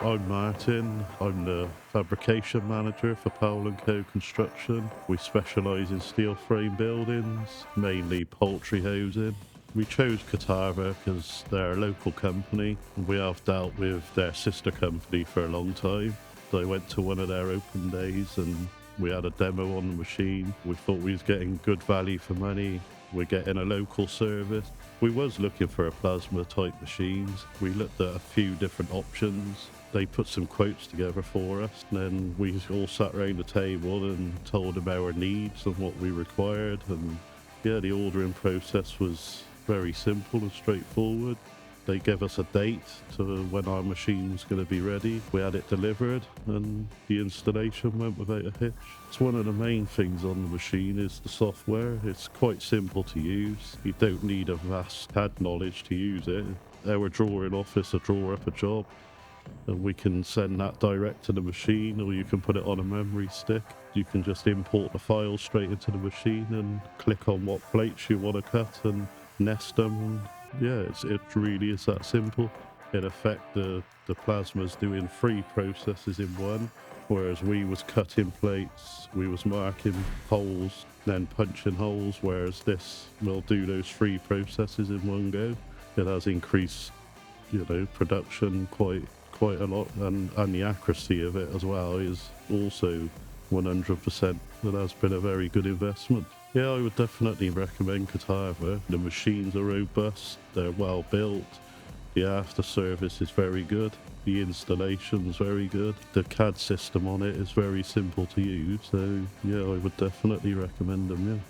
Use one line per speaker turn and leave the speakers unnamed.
I'm Martin. I'm the fabrication manager for Powell Co Construction. We specialise in steel frame buildings, mainly poultry housing. We chose Kutavar because they're a local company. We have dealt with their sister company for a long time. So I went to one of their open days and we had a demo on the machine. We thought we was getting good value for money. We're getting a local service. We was looking for a plasma type machines. We looked at a few different options. They put some quotes together for us, and then we all sat around the table and told them our needs and what we required. And yeah, the ordering process was very simple and straightforward. They gave us a date to when our machine was going to be ready. We had it delivered and the installation went without a hitch. It's one of the main things on the machine is the software. It's quite simple to use. You don't need a vast CAD knowledge to use it. Our drawing office will draw up a job and we can send that direct to the machine, or you can put it on a memory stick. You can just import the file straight into the machine and click on what plates you want to cut and nest them. Yeah, it really is that simple. In effect, the plasma's doing 3 processes in one, whereas we was cutting plates, we was marking holes, then punching holes, whereas this will do those 3 processes in one go. It has increased, production quite a lot, and the accuracy of it as well is also 100%. It has been a very good investment. Yeah, I would definitely recommend Kutavar. The machines are robust, they're well built, the after service is very good, the installation's very good, the CAD system on it is very simple to use, so yeah, I would definitely recommend them, yeah.